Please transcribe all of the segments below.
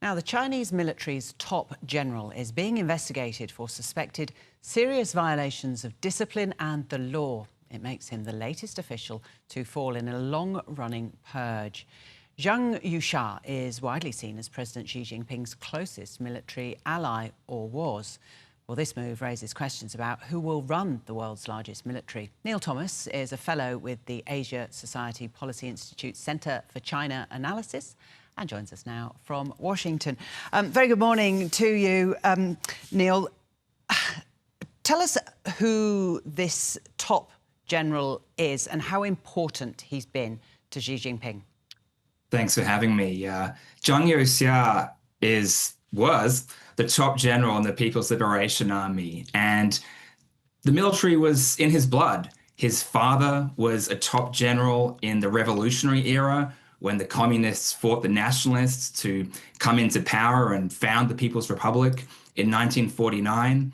Now, the Chinese military's top general is being investigated for suspected serious violations of discipline and the law. It makes him the latest official to fall in a long-running purge. Zhang Youxia is widely seen as President Xi Jinping's closest military ally, or was. Well, this move raises questions about who will run the world's largest military. Neil Thomas is a fellow with the Asia Society Policy Institute Centre for China Analysis and joins us now from Washington. Very good morning to you, Neil. Tell us who this top general is and how important he's been to Xi Jinping. Thanks for having me. Zhang Youxia was the top general in the People's Liberation Army, and the military was in his blood. His father was a top general in the revolutionary era when the communists fought the nationalists to come into power and found the People's Republic in 1949.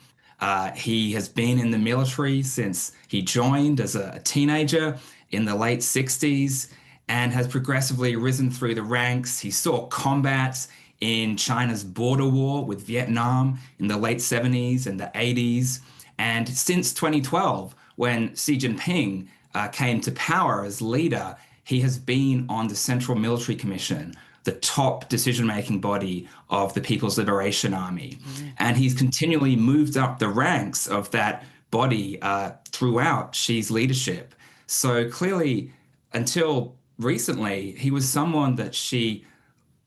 He has been in the military since he joined as a teenager in the late 60s and has progressively risen through the ranks. He saw combat in China's border war with Vietnam in the late 70s and the 80s. And since 2012, when Xi Jinping came to power as leader, he has been on the Central Military Commission, the top decision-making body of the People's Liberation Army. And he's continually moved up the ranks of that body throughout Xi's leadership. So clearly, until recently, he was someone that Xi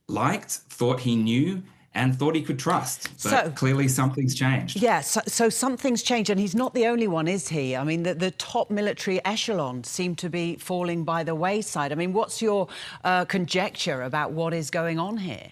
liked, thought he knew, and thought he could trust. But clearly something's changed. Yeah, so something's changed, and he's not the only one, is he? I mean, the top military echelon seem to be falling by the wayside. I mean, what's your conjecture about what is going on here?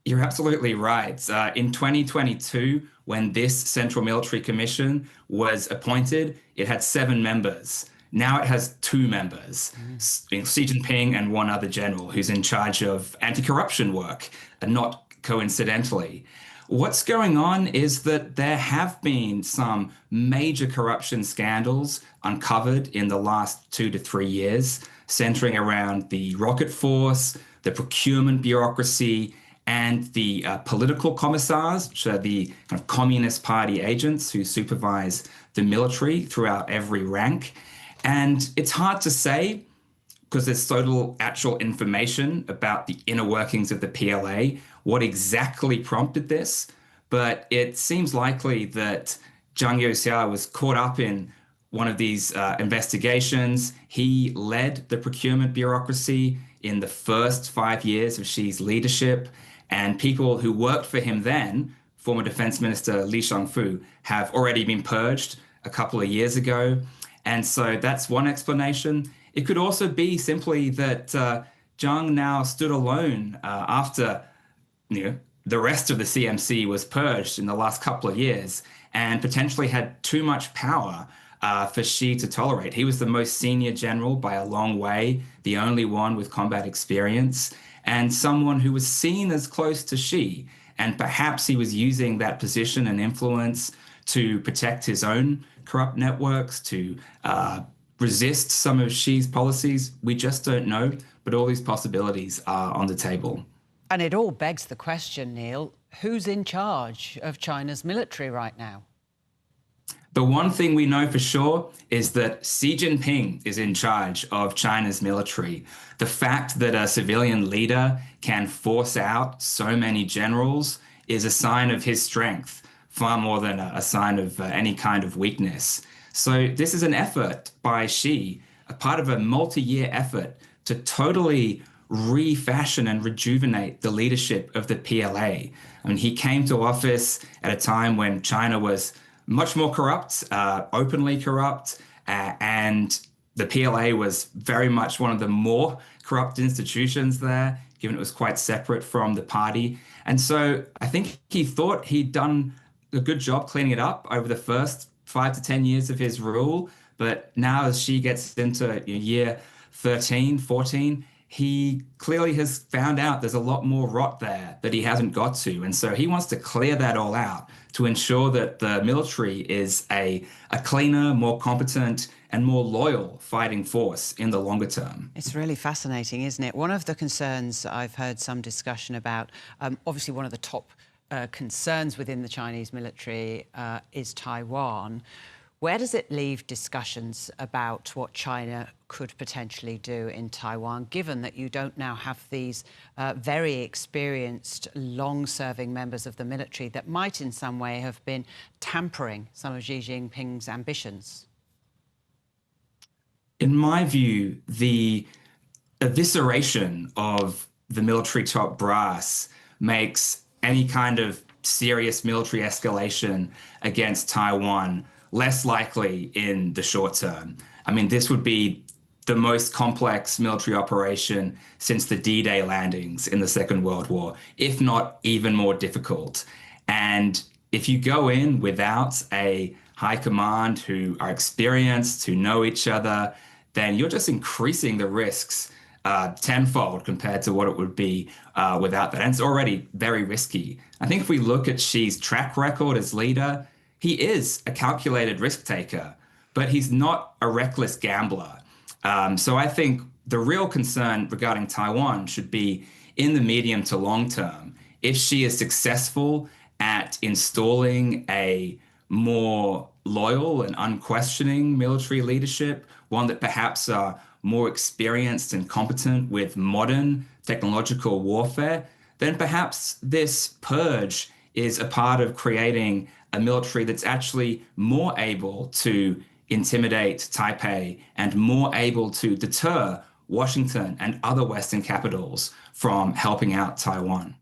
You're absolutely right. In 2022, when this Central Military Commission was appointed, it had 7 members. Now it has 2 members, Xi Jinping and one other general who's in charge of anti-corruption work, and not coincidentally. What's going on is that there have been some major corruption scandals uncovered in the last 2 to 3 years, centering around the rocket force, the procurement bureaucracy, and the political commissars, which are the kind of Communist Party agents who supervise the military throughout every rank. And it's hard to say because there's so little actual information about the inner workings of the PLA, what exactly prompted this. But it seems likely that Zhang Youxia was caught up in one of these investigations. He led the procurement bureaucracy in the first 5 years of Xi's leadership. And people who worked for him then, former Defense Minister Li Shangfu, have already been purged a couple of years ago. And so that's one explanation. It could also be simply that Zhang now stood alone after the rest of the CMC was purged in the last couple of years and potentially had too much power for Xi to tolerate. He was the most senior general by a long way, the only one with combat experience, and someone who was seen as close to Xi. And perhaps he was using that position and influence to protect his own corrupt networks, to resist some of Xi's policies. We just don't know, but all these possibilities are on the table. And it all begs the question, Neil, who's in charge of China's military right now? The one thing we know for sure is that Xi Jinping is in charge of China's military. The fact that a civilian leader can force out so many generals is a sign of his strength, far more than a sign of any kind of weakness. So this is an effort by Xi, a part of a multi-year effort to totally refashion and rejuvenate the leadership of the PLA. I mean, he came to office at a time when China was much more corrupt, openly corrupt, and the PLA was very much one of the more corrupt institutions there, given it was quite separate from the party. And so I think he thought he'd done a good job cleaning it up over the first 5 to 10 years of his rule. But now as Xi gets into year 13, 14, he clearly has found out there's a lot more rot there that he hasn't got to. And so he wants to clear that all out to ensure that the military is a cleaner, more competent, and more loyal fighting force in the longer term. It's really fascinating, isn't it? One of the concerns I've heard some discussion about, obviously one of the top concerns within the Chinese military is Taiwan. Where does it leave discussions about what China could potentially do in Taiwan, given that you don't now have these very experienced, long-serving members of the military that might in some way have been tampering some of Xi Jinping's ambitions? In my view, the evisceration of the military top brass makes any kind of serious military escalation against Taiwan less likely in the short term. I mean, this would be the most complex military operation since the D-Day landings in the Second World War, if not even more difficult. And if you go in without a high command who are experienced, who know each other, then you're just increasing the risks tenfold compared to what it would be without that. And it's already very risky. I think if we look at Xi's track record as leader, he is a calculated risk taker, but he's not a reckless gambler. So I think the real concern regarding Taiwan should be in the medium to long term. If Xi is successful at installing a more loyal and unquestioning military leadership, one that perhaps are more experienced and competent with modern technological warfare, then perhaps this purge is a part of creating a military that's actually more able to intimidate Taipei and more able to deter Washington and other Western capitals from helping out Taiwan.